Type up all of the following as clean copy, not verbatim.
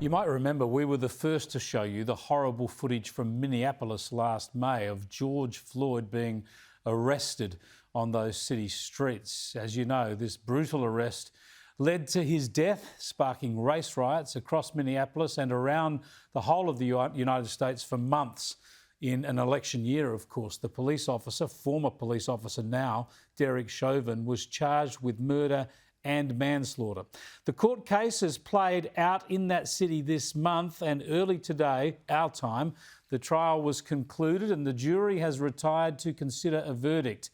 You might remember we were the first to show you the horrible footage from Minneapolis last May of George Floyd being arrested on those city streets. As you know, this brutal arrest led to his death, sparking race riots across Minneapolis and around the whole of the United States for months. In an election year, of course, the police officer, former police officer now, Derek Chauvin, was charged with murder and manslaughter. The court case has played out in that city this month, and early today, our time, the trial was concluded and the jury has retired to consider a verdict.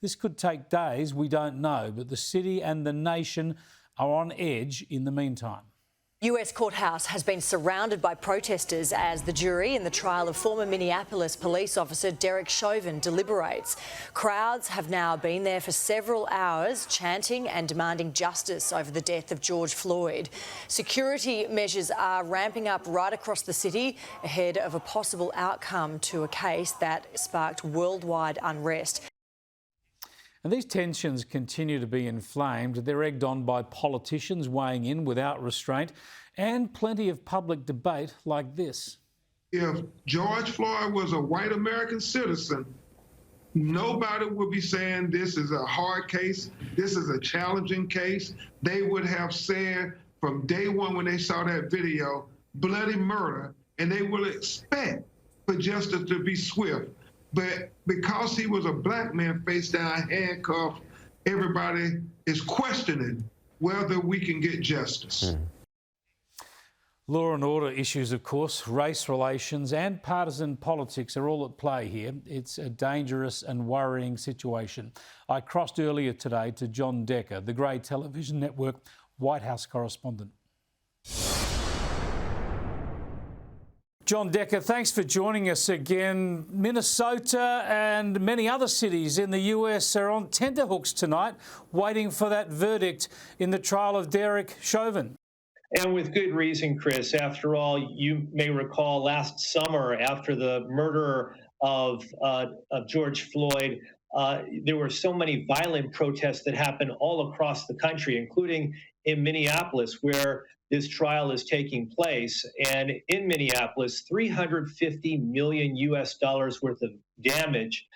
This could take days, we don't know, but the city and the nation are on edge in the meantime. US courthouse has been surrounded by protesters as the jury in the trial of former Minneapolis police officer Derek Chauvin deliberates. Crowds have now been there for several hours, chanting and demanding justice over the death of George Floyd. Security measures are ramping up right across the city ahead of a possible outcome to a case that sparked worldwide unrest. And these tensions continue to be inflamed. They're egged on by politicians weighing in without restraint and plenty of public debate like this. If George Floyd was a white American citizen, nobody would be saying this is a hard case, this is a challenging case. They would have said from day one when they saw that video, bloody murder, and they will expect for justice to be swift. But because he was a black man face down, handcuffed, everybody is questioning whether we can get justice. Law and order issues, of course, race relations and partisan politics are all at play here. It's a dangerous and worrying situation. I crossed earlier today to John Decker, the Grey Television Network White House correspondent. John Decker, thanks for joining us again. Minnesota and many other cities in the US are on tenterhooks tonight, waiting for that verdict in the trial of Derek Chauvin. And with good reason, Chris. After all, you may recall last summer, after the murder of George Floyd, there were so many violent protests that happened all across the country, including in Minneapolis, where this trial is taking place. And in Minneapolis, $350 million worth of damage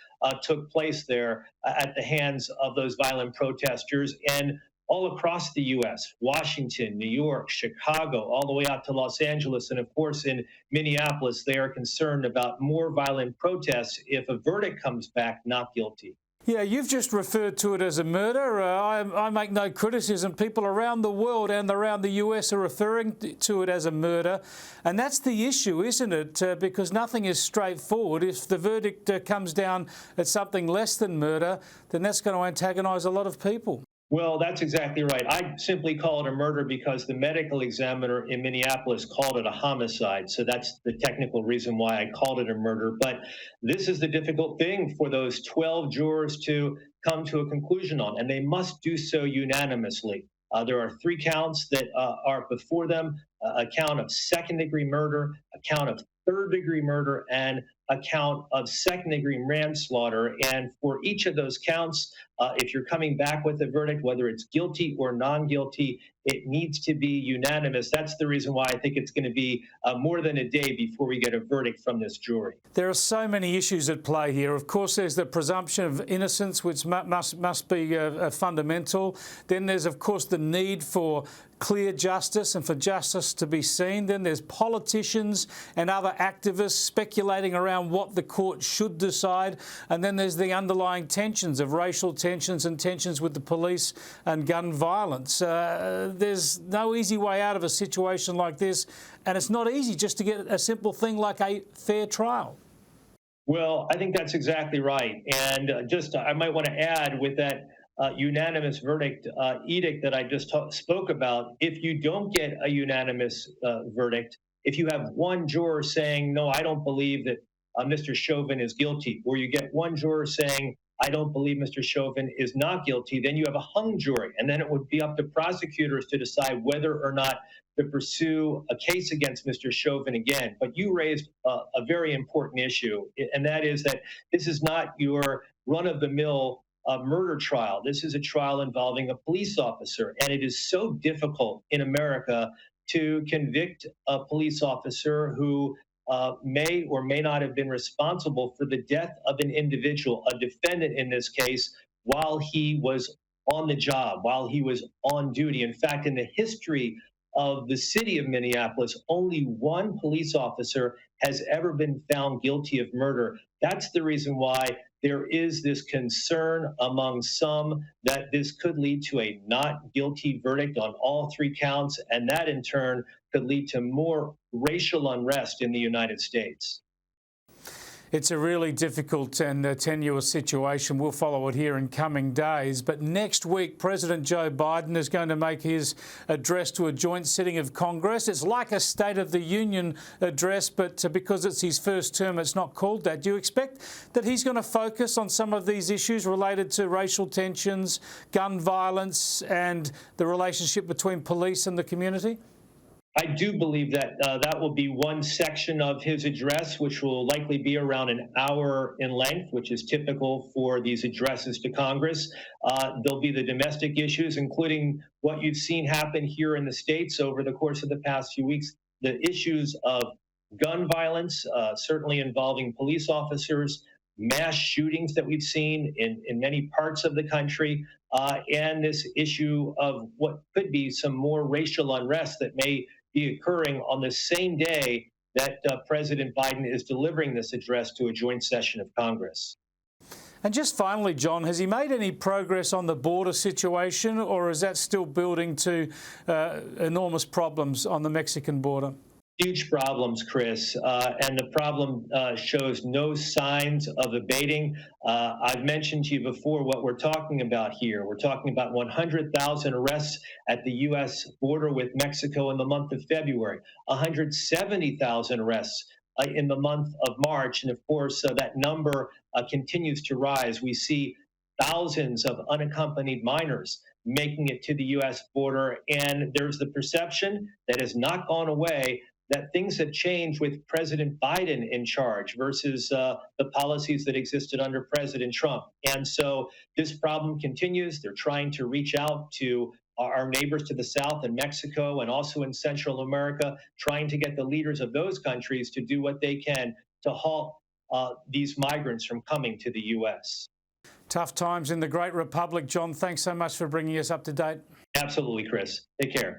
took place there at the hands of those violent protesters. And all across the U.S., Washington, New York, Chicago, all the way out to Los Angeles. And of course, in Minneapolis, they are concerned about more violent protests if a verdict comes back not guilty. Yeah, you've just referred to it as a murder. I make no criticism. People around the world and around the US are referring to it as a murder. And that's the issue, isn't it? Because nothing is straightforward. If the verdict comes down at something less than murder, then that's going to antagonise a lot of people. Well, that's exactly right. I simply call it a murder because the medical examiner in Minneapolis called it a homicide. So that's the technical reason why I called it a murder. But this is the difficult thing for those 12 jurors to come to a conclusion on, and they must do so unanimously. There are 3 counts that are before them, a count of second-degree murder, a count of third-degree murder, and a count of second-degree manslaughter. And for each of those counts, if you're coming back with a verdict, whether it's guilty or non-guilty, it needs to be unanimous. That's the reason why I think it's going to be more than a day before we get a verdict from this jury. There are so many issues at play here. Of course, there's the presumption of innocence, which must be fundamental. Then there's, of course, the need for clear justice and for justice to be seen. Then there's politicians and other activists speculating around what the court should decide. And then there's the underlying tensions of racial tensions and tensions with the police and gun violence. There's no easy way out of a situation like this. And it's not easy just to get a simple thing like a fair trial. Well, I think that's exactly right. And I might want to add with that unanimous verdict edict that I just spoke about, if you don't get a unanimous verdict, if you have one juror saying, no, I don't believe that Mr. Chauvin is guilty, or you get one juror saying, I don't believe Mr. Chauvin is not guilty, then you have a hung jury. And then it would be up to prosecutors to decide whether or not to pursue a case against Mr. Chauvin again. But you raised a very important issue, and that is that this is not your run-of-the-mill murder trial. This is a trial involving a police officer, and it is so difficult in America to convict a police officer who may or may not have been responsible for the death of an individual, a defendant in this case, while he was on the job, while he was on duty. In fact, in the history of the city of Minneapolis, only one police officer has ever been found guilty of murder. That's the reason why there is this concern among some that this could lead to a not guilty verdict on all three counts, and that in turn could lead to more racial unrest in the United States. It's a really difficult and tenuous situation. We'll follow it here in coming days. But next week, President Joe Biden is going to make his address to a joint sitting of Congress. It's like a State of the Union address, but because it's his first term, it's not called that. Do you expect that he's going to focus on some of these issues related to racial tensions, gun violence, and the relationship between police and the community? I do believe that that will be one section of his address, which will likely be around an hour in length, which is typical for these addresses to Congress. There'll be the domestic issues, including what you've seen happen here in the States over the course of the past few weeks, the issues of gun violence, certainly involving police officers, mass shootings that we've seen in many parts of the country, and this issue of what could be some more racial unrest that may be occurring on the same day that President Biden is delivering this address to a joint session of Congress. And just finally, John, has he made any progress on the border situation, or is that still building to enormous problems on the Mexican border? Huge problems, Chris, and the problem shows no signs of abating. I've mentioned to you before what we're talking about here. We're talking about 100,000 arrests at the U.S. border with Mexico in the month of February, 170,000 arrests in the month of March. And of course, that number continues to rise. We see thousands of unaccompanied minors making it to the U.S. border. And there's the perception that has not gone away that things have changed with President Biden in charge versus the policies that existed under President Trump. And so this problem continues. They're trying to reach out to our neighbors to the south in Mexico and also in Central America, trying to get the leaders of those countries to do what they can to halt these migrants from coming to the U.S. Tough times in the Great Republic. John, thanks so much for bringing us up to date. Absolutely, Chris. Take care.